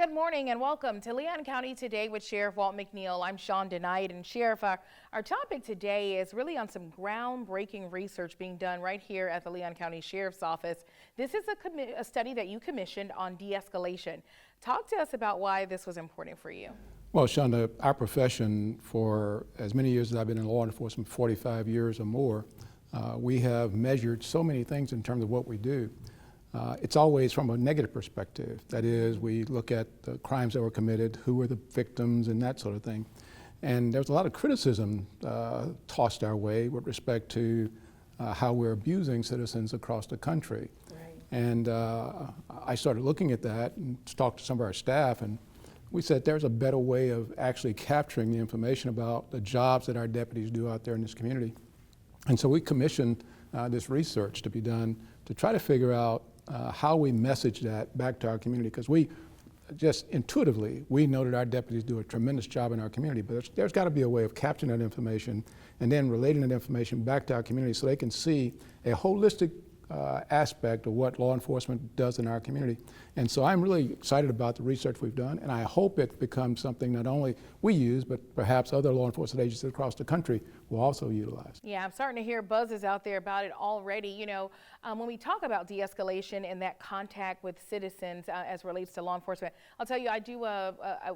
Good morning and welcome to Leon County Today with Sheriff Walt McNeil. I'm Sean DeKnight, and Sheriff, our topic today is really on some groundbreaking research being done right here at the Leon County Sheriff's Office. This is a study that you commissioned on de-escalation. Talk to us about why this was important for you. Well, Sean, our profession, for as many years as I've been in law enforcement, 45 years or more, we have measured so many things in terms of what we do. It's always from a negative perspective. That is, we look at the crimes that were committed, who were the victims, and that sort of thing. And there's a lot of criticism tossed our way with respect to how we're abusing citizens across the country. Right. And I started looking at that and talked to some of our staff, and we said there's a better way of actually capturing the information about the jobs that our deputies do out there in this community. And so we commissioned this research to be done to try to figure out how we message that back to our community, because we just intuitively, we know that our deputies do a tremendous job in our community, but there's got to be a way of capturing that information and then relating that information back to our community so they can see a holistic aspect of what law enforcement does in our community. And so I'm really excited about the research we've done, and I hope it becomes something not only we use, but perhaps other law enforcement agencies across the country will also utilize. Yeah, I'm starting to hear buzzes out there about it already. You know, when we talk about de-escalation and that contact with citizens as relates to law enforcement, I'll tell you, I do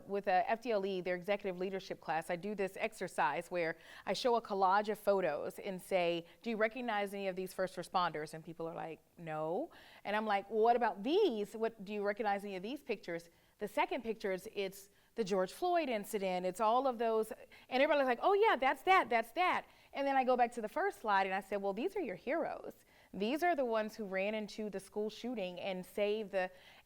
with a FDLE, their executive leadership class, I do this exercise where I show a collage of photos and say, do you recognize any of these first responders? And people are like, no. And I'm like, well, what about these? What do you recognize any of these pictures? The second picture is it's the George Floyd incident. It's all of those. And everybody's like, oh yeah, that's that, that's that. And then I go back to the first slide and I said, well, these are your heroes. These are the ones who ran into the school shooting and saved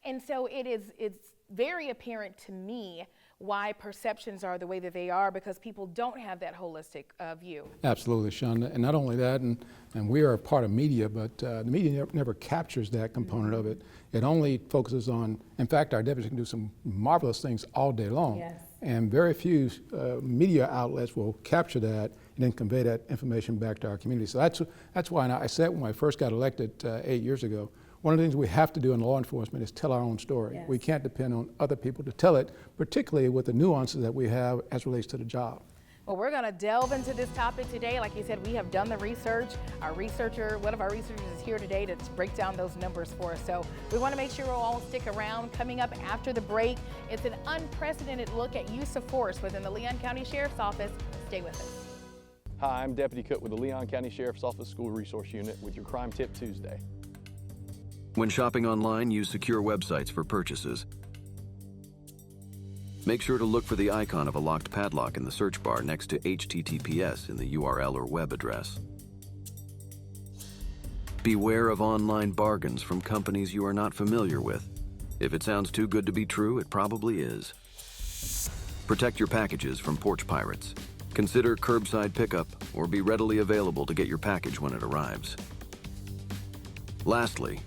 and so it's very apparent to me why perceptions are the way that they are, because people don't have that holistic view. Absolutely, Sean. And not only that, and we are a part of media, but the media never captures that component of it. It only focuses on, in fact, our deputies can do some marvelous things all day long. Yes. And very few media outlets will capture that and then convey that information back to our community. So that's why I said when I first got elected 8 years ago, one of the things we have to do in law enforcement is tell our own story. Yes. We can't depend on other people to tell it, particularly with the nuances that we have as it relates to the job. Well, we're going to delve into this topic today. Like you said, we have done the research. One of our researchers is here today to break down those numbers for us. So we want to make sure we'll all stick around. Coming up after the break, it's an unprecedented look at use of force within the Leon County Sheriff's Office. Stay with us. Hi, I'm Deputy Cook with the Leon County Sheriff's Office School Resource Unit with your Crime Tip Tuesday. When shopping online, use secure websites for purchases. Make sure to look for the icon of a locked padlock in the search bar next to HTTPS in the URL or web address. Beware of online bargains from companies you are not familiar with. If it sounds too good to be true, it probably is. Protect your packages from porch pirates. Consider curbside pickup or be readily available to get your package when it arrives. Lastly,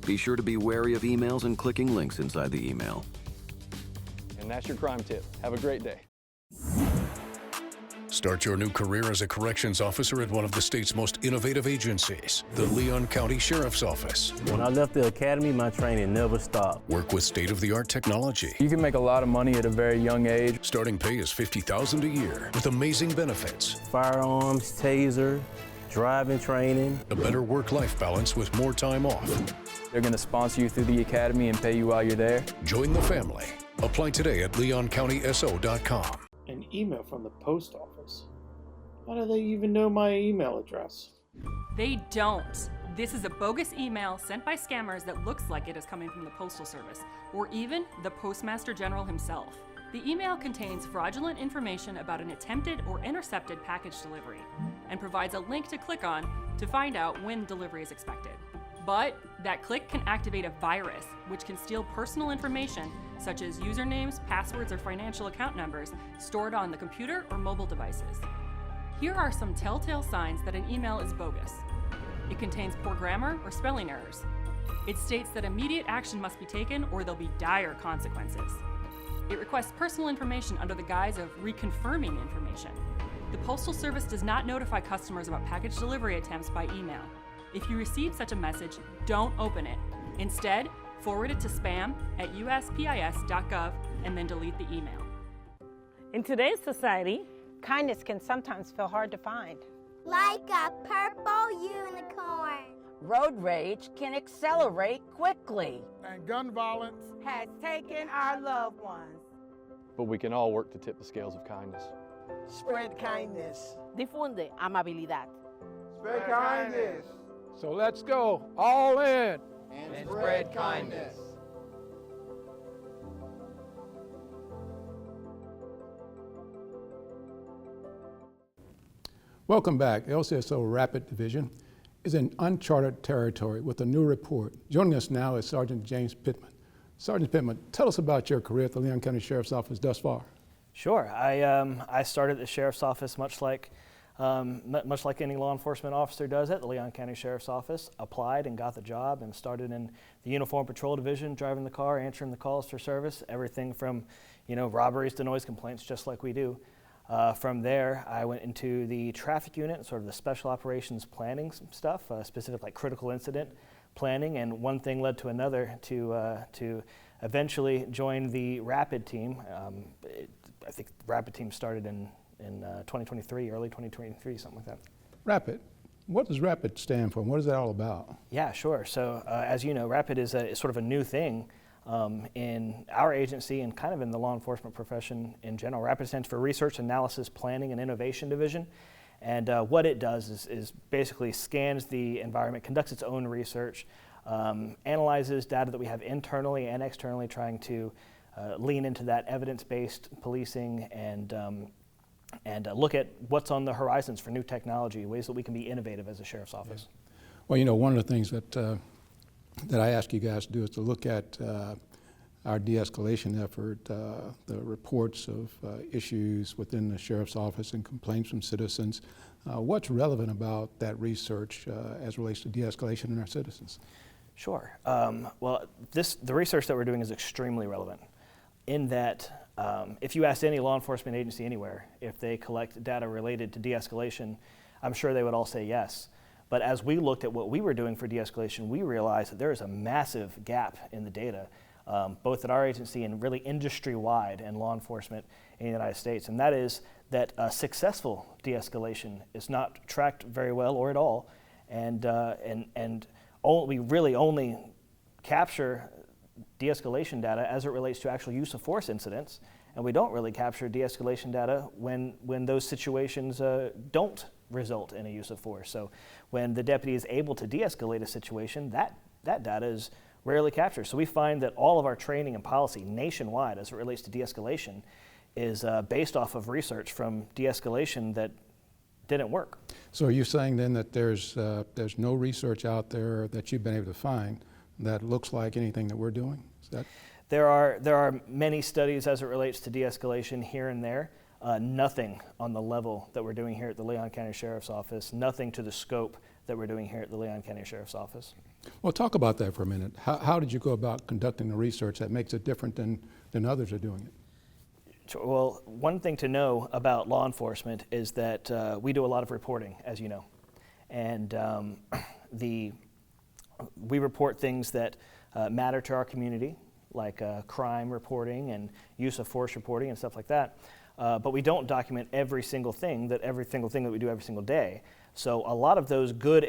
be sure to be wary of emails and clicking links inside the email. And that's your Crime Tip. Have a great day. Start your new career as a corrections officer at one of the state's most innovative agencies, the Leon County Sheriff's Office. When I left the academy, my training never stopped. Work with state-of-the-art technology. You can make a lot of money at a very young age. Starting pay is $50,000 a year with amazing benefits. Firearms, taser, driving training. A better work-life balance with more time off. They're going to sponsor you through the academy and pay you while you're there. Join the family. Apply today at leoncountyso.com. An email from the post office? How do they even know my email address? They don't. This is a bogus email sent by scammers that looks like it is coming from the Postal Service, or even the Postmaster General himself. The email contains fraudulent information about an attempted or intercepted package delivery, and provides a link to click on to find out when delivery is expected. But that click can activate a virus, which can steal personal information such as usernames, passwords, or financial account numbers stored on the computer or mobile devices. Here are some telltale signs that an email is bogus. It contains poor grammar or spelling errors. It states that immediate action must be taken or there'll be dire consequences. It requests personal information under the guise of reconfirming information. The Postal Service does not notify customers about package delivery attempts by email. If you receive such a message, don't open it. Instead, forward it to spam@uspis.gov, and then delete the email. In today's society, kindness can sometimes feel hard to find. Like a purple unicorn. Road rage can accelerate quickly. And gun violence has taken our loved ones. But we can all work to tip the scales of kindness. Spread kindness. Difunde amabilidad. Spread kindness. So let's go all in And spread kindness. Welcome back. LCSO Rapid Division is in uncharted territory with a new report. Joining us now is Sergeant James Pittman. Sergeant Pittman, tell us about your career at the Leon County Sheriff's Office thus far. Sure. I started at the Sheriff's Office much like any law enforcement officer does at the Leon County Sheriff's Office. Applied and got the job and started in the Uniform Patrol Division, driving the car, answering the calls for service, everything from robberies to noise complaints, just like we do. From there, I went into the traffic unit, sort of the special operations planning stuff, specific like critical incident planning, and one thing led to another to eventually join the Rapid team. I think the Rapid team started in 2023, early 2023, something like that. Rapid. What does Rapid stand for? What is that all about? Yeah, sure. So as you know, Rapid is sort of a new thing in our agency and kind of in the law enforcement profession in general. Rapid stands for Research, Analysis, Planning, and Innovation Division. And what it does is basically scans the environment, conducts its own research, analyzes data that we have internally and externally, trying to lean into that evidence-based policing and look at what's on the horizons for new technology, ways that we can be innovative as a sheriff's office. Well, one of the things that I ask you guys to do is to look at our de-escalation effort, the reports of issues within the sheriff's office and complaints from citizens. What's relevant about that research as relates to de-escalation in our citizens? Sure. Well, the research that we're doing is extremely relevant in that if you asked any law enforcement agency anywhere if they collect data related to de-escalation, I'm sure they would all say yes. But as we looked at what we were doing for de-escalation, we realized that there is a massive gap in the data, both at our agency and really industry-wide in law enforcement in the United States. And that is that successful de-escalation is not tracked very well or at all. We really only capture de-escalation data as it relates to actual use of force incidents. And we don't really capture de-escalation data when those situations don't result in a use of force. So when the deputy is able to de-escalate a situation, that data is rarely captured. So we find that all of our training and policy nationwide as it relates to de-escalation is based off of research from de-escalation that didn't work. So are you saying then that there's no research out there that you've been able to find that looks like anything that we're doing? Is that? There are many studies as it relates to de-escalation here and there. Nothing on the level that we're doing here at the Leon County Sheriff's Office, nothing to the scope that we're doing here at the Leon County Sheriff's Office. Well, talk about that for a minute. How did you go about conducting the research that makes it different than others are doing it? Well, one thing to know about law enforcement is that we do a lot of reporting, as you know. And we report things that matter to our community, like crime reporting and use of force reporting and stuff like that. But we don't document every single thing that we do every single day. So a lot of those good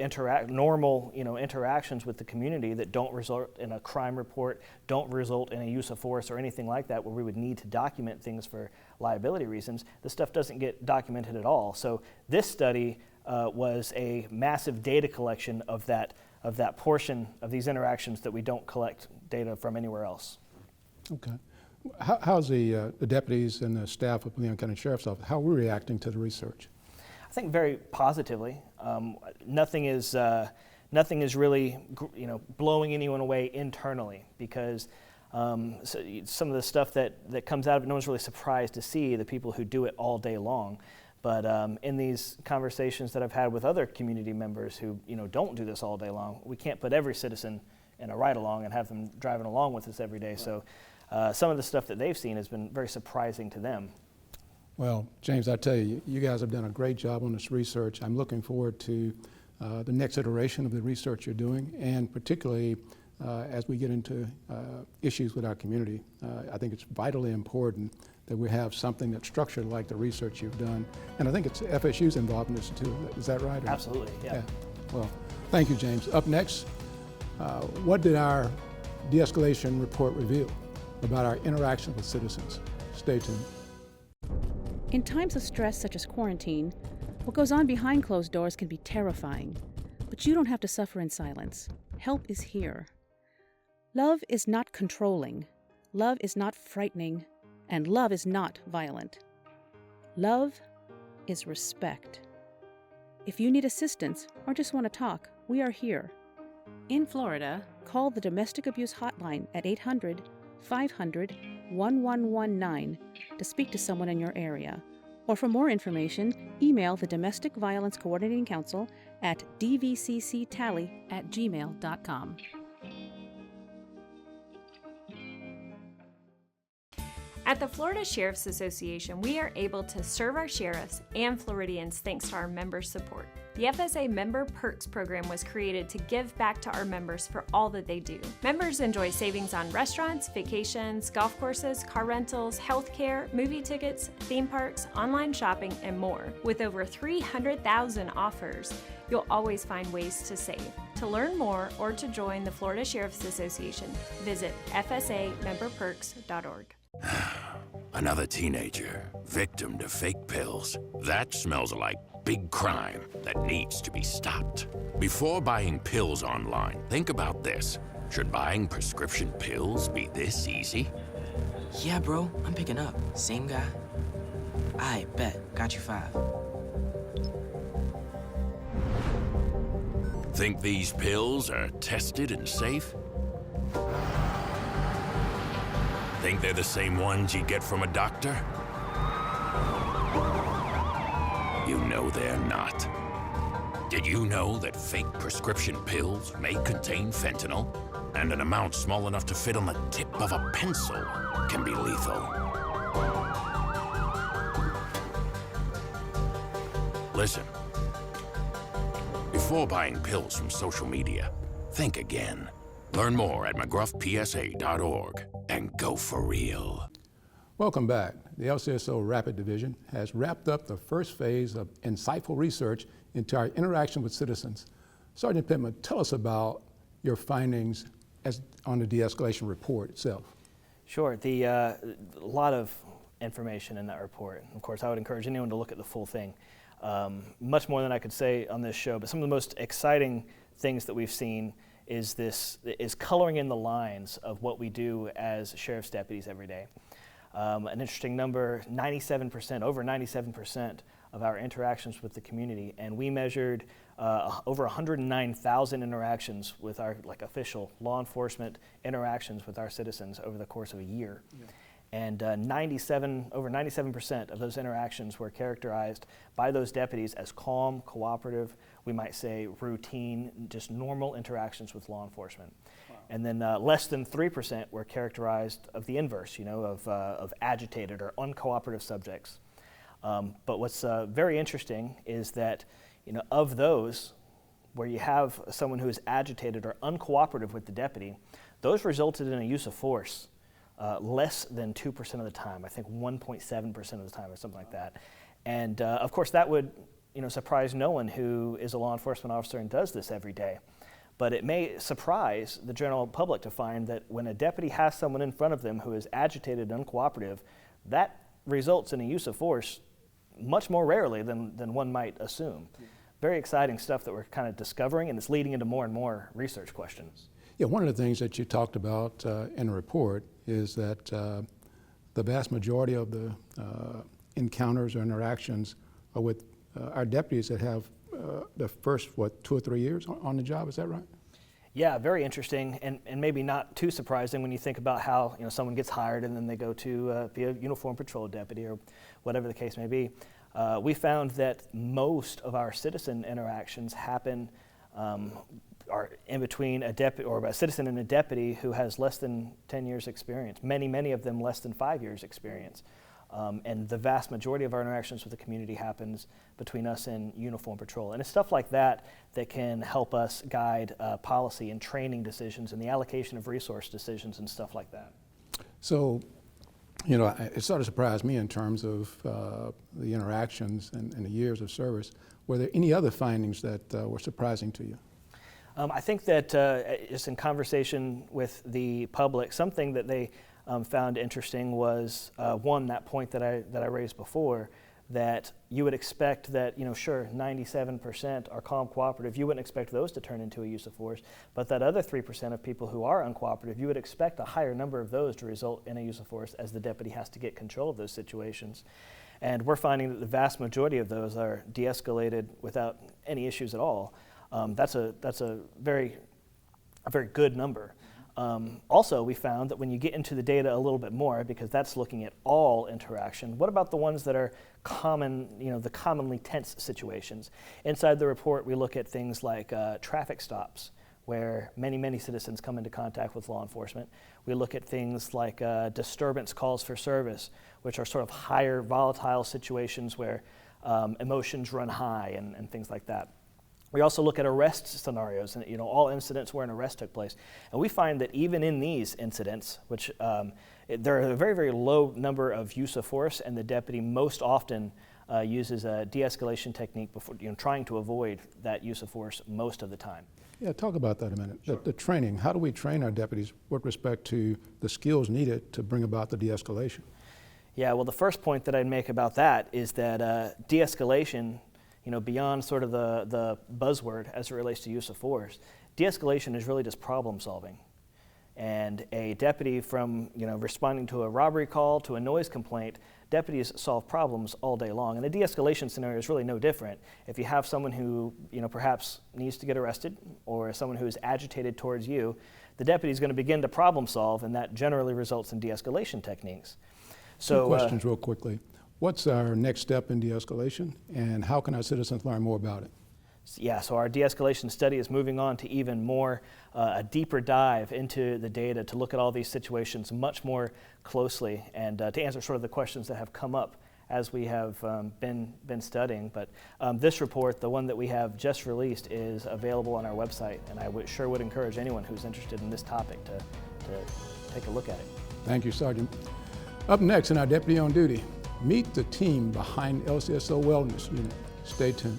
normal interactions with the community that don't result in a crime report, don't result in a use of force or anything like that, where we would need to document things for liability reasons, the stuff doesn't get documented at all. So this study was a massive data collection of that portion of these interactions that we don't collect data from anywhere else. Okay. How's the deputies and the staff of Leon County Sheriff's Office, how are we reacting to the research? I think very positively. Nothing is really blowing anyone away internally, because some of the stuff that comes out of it, no one's really surprised to see the people who do it all day long. But in these conversations that I've had with other community members who don't do this all day long, we can't put every citizen in a ride-along and have them driving along with us every day. Right. So some of the stuff that they've seen has been very surprising to them. Well, James, I tell you, you guys have done a great job on this research. I'm looking forward to the next iteration of the research you're doing, and particularly as we get into issues with our community. I think it's vitally important that we have something that's structured like the research you've done. And I think it's FSU's involved in this too. Is that right? Absolutely, yeah. Well, thank you, James. Up next, what did our de-escalation report reveal about our interaction with citizens? Stay tuned. In times of stress such as quarantine, what goes on behind closed doors can be terrifying. But you don't have to suffer in silence. Help is here. Love is not controlling. Love is not frightening. And love is not violent. Love is respect. If you need assistance or just want to talk, we are here. In Florida, call the Domestic Abuse Hotline at 800-500-1119 to speak to someone in your area. Or for more information, email the Domestic Violence Coordinating Council at dvcctally@gmail.com. At the Florida Sheriff's Association, we are able to serve our sheriffs and Floridians thanks to our member support. The FSA Member Perks program was created to give back to our members for all that they do. Members enjoy savings on restaurants, vacations, golf courses, car rentals, healthcare, movie tickets, theme parks, online shopping, and more. With over 300,000 offers, you'll always find ways to save. To learn more or to join the Florida Sheriff's Association, visit fsamemberperks.org. Another teenager, victim to fake pills. That smells like big crime that needs to be stopped. Before buying pills online, think about this. Should buying prescription pills be this easy? Yeah, bro, I'm picking up. Same guy. I bet. Got you 5. Think these pills are tested and safe? Think they're the same ones you get from a doctor? You know they're not. Did you know that fake prescription pills may contain fentanyl? And an amount small enough to fit on the tip of a pencil can be lethal. Listen, before buying pills from social media, think again. Learn more at mcgruffpsa.org and go for real. Welcome back. The LCSO Rapid Division has wrapped up the first phase of insightful research into our interaction with citizens. Sergeant Pittman, tell us about your findings on the de-escalation report itself. Sure. A lot of information in that report. Of course, I would encourage anyone to look at the full thing. Much more than I could say on this show, but some of the most exciting things that we've seen is coloring in the lines of what we do as sheriff's deputies every day. An interesting number, over 97% of our interactions with the community, and we measured over 109,000 interactions with our official law enforcement interactions with our citizens over the course of a year. Yeah. And over 97% of those interactions were characterized by those deputies as calm, cooperative, we might say routine, just normal interactions with law enforcement. Wow. And then less than 3% were characterized of the inverse, of agitated or uncooperative subjects. But what's very interesting is that, of those where you have someone who is agitated or uncooperative with the deputy, those resulted in a use of force less than 2% of the time. I think 1.7% of the time or something like that. And of course that would surprise no one who is a law enforcement officer and does this every day. But it may surprise the general public to find that when a deputy has someone in front of them who is agitated and uncooperative, that results in a use of force much more rarely than one might assume. Yeah. Very exciting stuff that we're kind of discovering, and it's leading into more and more research questions. Yeah, one of the things that you talked about in the report is that the vast majority of the encounters or interactions are with our deputies that have the first, 2 or 3 years on the job, is that right? Yeah, very interesting, and maybe not too surprising when you think about how someone gets hired and then they go to be a uniform patrol deputy or whatever the case may be. We found that most of our citizen interactions happen are in between a deputy or a citizen and a deputy who has less than 10 years experience. Many of them less than 5 years experience. And the vast majority of our interactions with the community happens between us and uniform patrol. And it's stuff like that that can help us guide policy and training decisions and the allocation of resource decisions and stuff like that. So, you know, it sort of surprised me in terms of the interactions and the years of service. Were there any other findings that were surprising to you? I think that just in conversation with the public, something that they found interesting was one, that point that I raised before, that you would expect that, you know, sure, 97% are calm, cooperative. You wouldn't expect those to turn into a use of force, but that other 3% of people who are uncooperative, you would expect a higher number of those to result in a use of force as the deputy has to get control of those situations. And we're finding that the vast majority of those are de-escalated without any issues at all. That's a very good number. Also, we found that when you get into the data a little bit more, because that's looking at all interaction, what about the ones that are common, you know, the commonly tense situations? Inside the report, we look at things like traffic stops, where many citizens come into contact with law enforcement. We look at things like disturbance calls for service, which are sort of higher volatile situations where emotions run high and things like that. We also look at arrest scenarios, and, you know, all incidents where an arrest took place. And we find that even in these incidents, which there are a very low number of use of force, and the deputy most often uses a de-escalation technique before, you know, trying to avoid that use of force most of the time. Yeah, talk about that a minute. Sure. The training, how do we train our deputies with respect to the skills needed to bring about the de-escalation? Yeah, well, the first point that I'd make about that is that de-escalation, you know, beyond sort of the buzzword as it relates to use of force, de-escalation is really just problem solving. And a deputy, from, you know, responding to a robbery call to a noise complaint, deputies solve problems all day long. And a de-escalation scenario is really no different. If you have someone who, you know, perhaps needs to get arrested, or someone who is agitated towards you, the deputy is going to begin to problem solve, and that generally results in de-escalation techniques. So, two questions real quickly. What's our next step in de-escalation, and how can our citizens learn more about it? Yeah, so our de-escalation study is moving on to even more, a deeper dive into the data to look at all these situations much more closely, and to answer sort of the questions that have come up as we have been studying. But this report, the one that we have just released, is available on our website, and I sure would encourage anyone who's interested in this topic to take a look at it. Thank you, Sergeant. Up next in our Deputy on Duty, meet the team behind LCSO Wellness Unit. Stay tuned.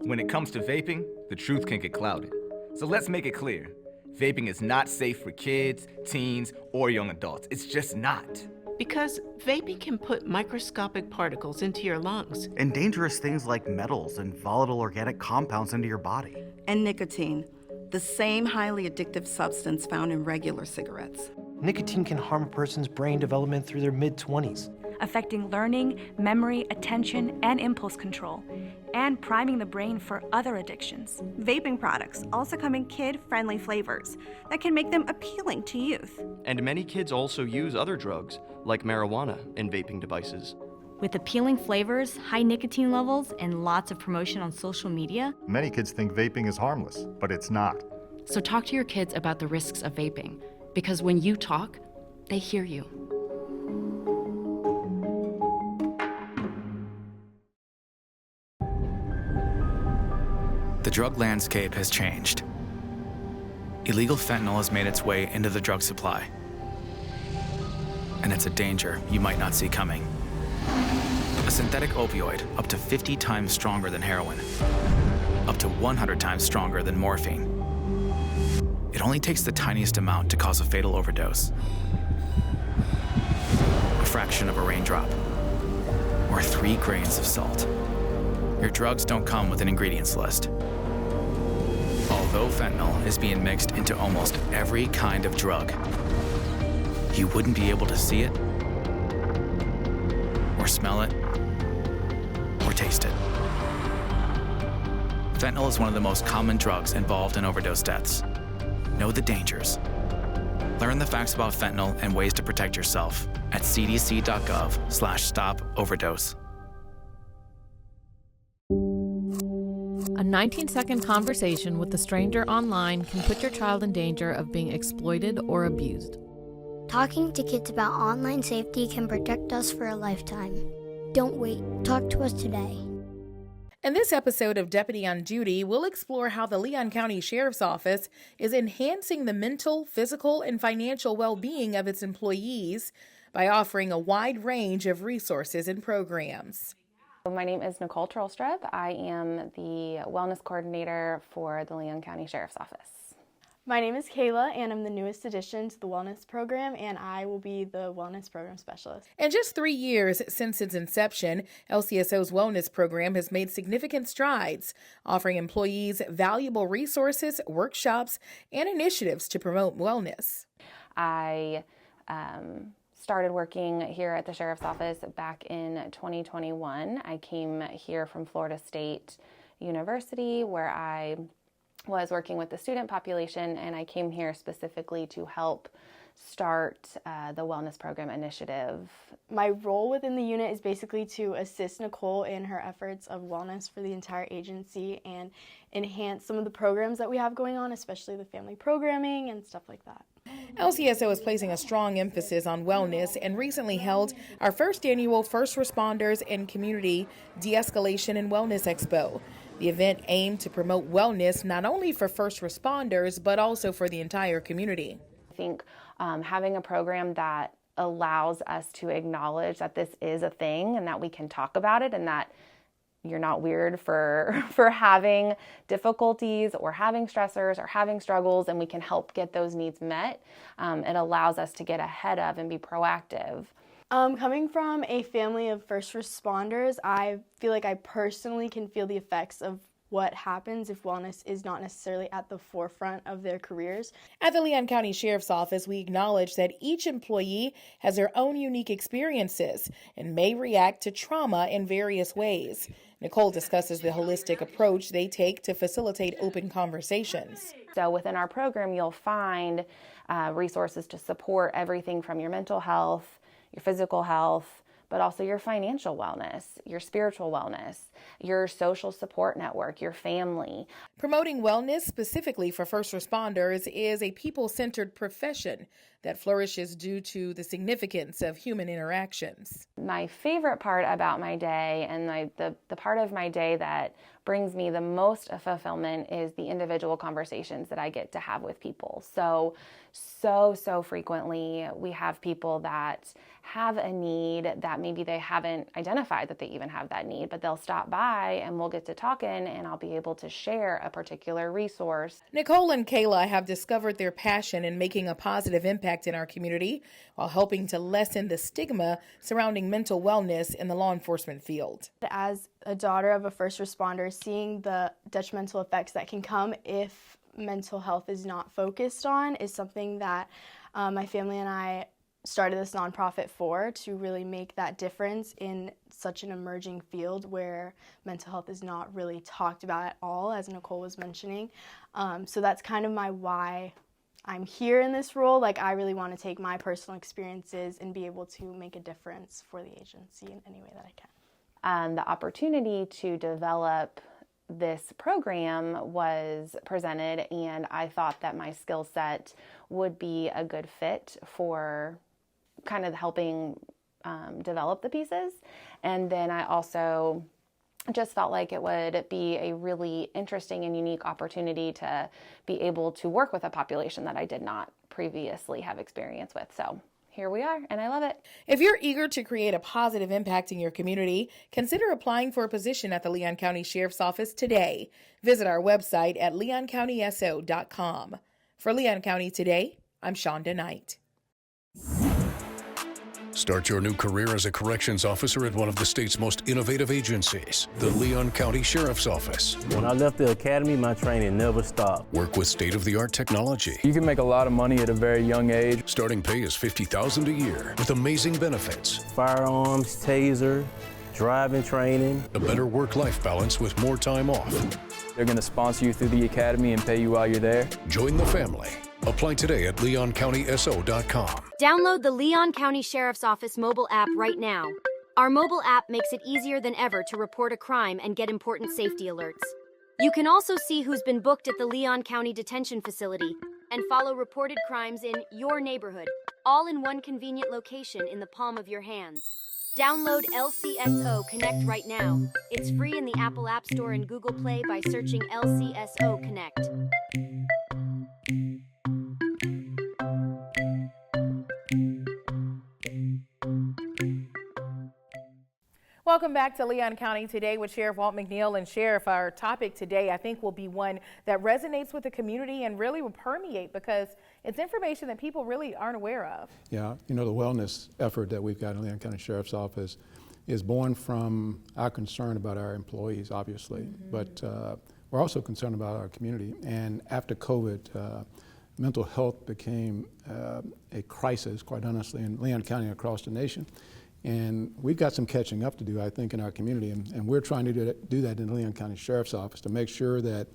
When it comes to vaping, the truth can get clouded. So let's make it clear. Vaping is not safe for kids, teens, or young adults. It's just not. Because vaping can put microscopic particles into your lungs. And dangerous things like metals and volatile organic compounds into your body. And nicotine, the same highly addictive substance found in regular cigarettes. Nicotine can harm a person's brain development through their mid-20s. Affecting learning, memory, attention, and impulse control, and priming the brain for other addictions. Vaping products also come in kid-friendly flavors that can make them appealing to youth. And many kids also use other drugs, like marijuana, in vaping devices. With appealing flavors, high nicotine levels, and lots of promotion on social media, many kids think vaping is harmless, but it's not. So talk to your kids about the risks of vaping, because when you talk, they hear you. The drug landscape has changed. Illegal fentanyl has made its way into the drug supply. And it's a danger you might not see coming. A synthetic opioid up to 50 times stronger than heroin, up to 100 times stronger than morphine. It only takes the tiniest amount to cause a fatal overdose. A fraction of a raindrop, or 3 grains of salt. Your drugs don't come with an ingredients list. Although fentanyl is being mixed into almost every kind of drug, you wouldn't be able to see it, or smell it, or taste it. Fentanyl is one of the most common drugs involved in overdose deaths. Know the dangers. Learn the facts about fentanyl and ways to protect yourself at cdc.gov/stop-overdose. A 19-second conversation with a stranger online can put your child in danger of being exploited or abused. Talking to kids about online safety can protect us for a lifetime. Don't wait. Talk to us today. In this episode of Deputy on Duty, we'll explore how the Leon County Sheriff's Office is enhancing the mental, physical, and financial well-being of its employees by offering a wide range of resources and programs. My name is Nicole Trollstrup. I am the Wellness Coordinator for the Leon County Sheriff's Office. My name is Kayla, and I'm the newest addition to the Wellness Program, and I will be the Wellness Program Specialist. In just 3 years since its inception, LCSO's Wellness Program has made significant strides, offering employees valuable resources, workshops, and initiatives to promote wellness. I started working here at the Sheriff's Office back in 2021. I came here from Florida State University, where I was working with the student population, and I came here specifically to help start the Wellness Program initiative. My role within the unit is basically to assist Nicole in her efforts of wellness for the entire agency and enhance some of the programs that we have going on, especially the family programming and stuff like that. LCSO is placing a strong emphasis on wellness and recently held our first annual First Responders and Community De-Escalation and Wellness Expo. The event aimed to promote wellness not only for first responders, but also for the entire community. I think having a program that allows us to acknowledge that this is a thing and that we can talk about it and that you're not weird for having difficulties or having stressors or having struggles, and we can help get those needs met. It allows us to get ahead of and be proactive. Coming from a family of first responders, I feel like I personally can feel the effects of what happens if wellness is not necessarily at the forefront of their careers. At the Leon County Sheriff's Office, we acknowledge that each employee has their own unique experiences and may react to trauma in various ways. Nicole discusses the holistic approach they take to facilitate open conversations. So within our program, you'll find resources to support everything from your mental health, your physical health, but also your financial wellness, your spiritual wellness, your social support network, your family. Promoting wellness specifically for first responders is a people-centered profession that flourishes due to the significance of human interactions. My favorite part about my day and the part of my day that brings me the most fulfillment is the individual conversations that I get to have with people. So frequently we have people that have a need that maybe they haven't identified that they even have that need, but they'll stop by and we'll get to talking and I'll be able to share a particular resource. Nicole and Kayla have discovered their passion in making a positive impact in our community while helping to lessen the stigma surrounding mental wellness in the law enforcement field. As a daughter of a first responder, seeing the detrimental effects that can come if mental health is not focused on is something that my family and I started this nonprofit for, to really make that difference in such an emerging field where mental health is not really talked about at all, as Nicole was mentioning. So that's kind of my why I'm here in this role. Like, I really want to take my personal experiences and be able to make a difference for the agency in any way that I can. The opportunity to develop this program was presented, and I thought that my skill set would be a good fit for kind of helping develop the pieces. And then I also just felt like it would be a really interesting and unique opportunity to be able to work with a population that I did not previously have experience with. So here we are, and I love it. If you're eager to create a positive impact in your community, consider applying for a position at the Leon County Sheriff's Office today. Visit our website at leoncountyso.com. For Leon County Today, I'm Shonda Knight. Start your new career as a corrections officer at one of the state's most innovative agencies, the Leon County Sheriff's Office. When I left the academy, my training never stopped. Work with state-of-the-art technology. You can make a lot of money at a very young age. Starting pay is $50,000 a year with amazing benefits. Firearms, taser, driving training. A better work-life balance with more time off. They're going to sponsor you through the academy and pay you while you're there. Join the family. Apply today at leoncountyso.com. Download the Leon County Sheriff's Office mobile app right now. Our mobile app makes it easier than ever to report a crime and get important safety alerts. You can also see who's been booked at the Leon County Detention Facility and follow reported crimes in your neighborhood. all in one convenient location in the palm of your hands. Download LCSO Connect right now. It's free in the Apple App Store and Google Play by searching LCSO Connect. Welcome back to Leon County Today with Sheriff Walt McNeil. And Sheriff, our topic today I think will be one that resonates with the community and really will permeate because it's information that people really aren't aware of. Yeah, you know, the wellness effort that we've got in Leon County Sheriff's Office is born from our concern about our employees, obviously, but we're also concerned about our community. And after COVID, mental health became a crisis, quite honestly, in Leon County and across the nation. And we've got some catching up to do, I think, in our community, and we're trying to do that in the Leon County Sheriff's Office to make sure that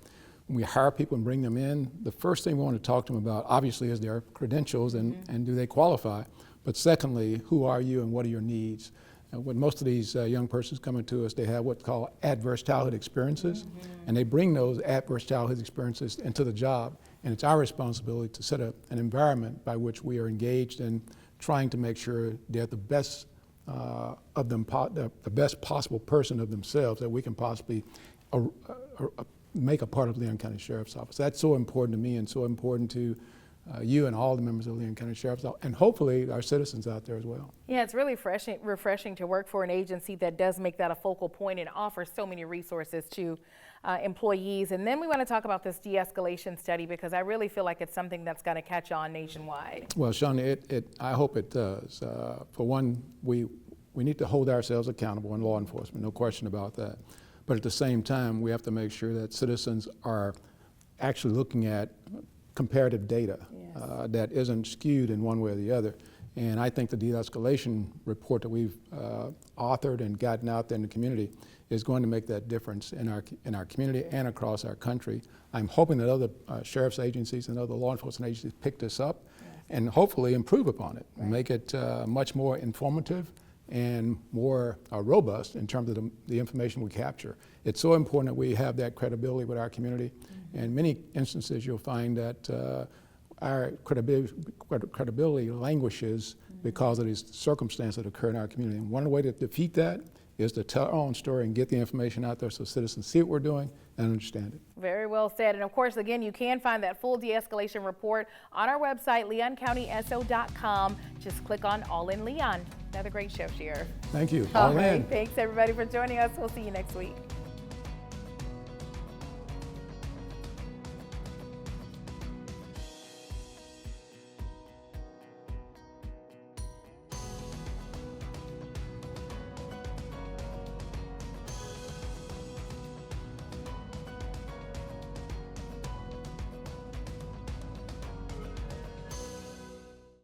when we hire people and bring them in, the first thing we want to talk to them about, obviously, is their credentials and do they qualify. But secondly, who are you and what are your needs? And when most of these young persons coming to us, they have what's called adverse childhood experiences, and they bring those adverse childhood experiences into the job. And it's our responsibility to set up an environment by which we are engaged in trying to make sure they're the best of them, the best possible person of themselves that we can possibly make a part of Leon County Sheriff's Office. That's so important to me and so important to you and all the members of Leon County Sheriff's Office, and hopefully our citizens out there as well. Yeah, it's really refreshing to work for an agency that does make that a focal point and offers so many resources to employees. And then we want to talk about this de-escalation study because I really feel like it's something that's going to catch on nationwide. Well, Sean, I hope it does. For one, we need to hold ourselves accountable in law enforcement, no question about that. But at the same time, we have to make sure that citizens are actually looking at comparative data that isn't skewed in one way or the other. And I think the de-escalation report that we've authored and gotten out there in the community is going to make that difference in our community and across our country. I'm hoping that other sheriff's agencies and other law enforcement agencies pick this up and hopefully improve upon it, make it much more informative and more robust in terms of the information we capture. It's so important that we have that credibility with our community. And in many instances, you'll find that our credibility languishes because of these circumstances that occur in our community. And one way to defeat that is to tell our own story and get the information out there so citizens see what we're doing and understand it. Very well said. And of course, again, you can find that full de-escalation report on our website, leoncountyso.com. Just click on All in Leon. Another great show, Sheriff. Thank you. All right. Thanks, everybody, for joining us. We'll see you next week.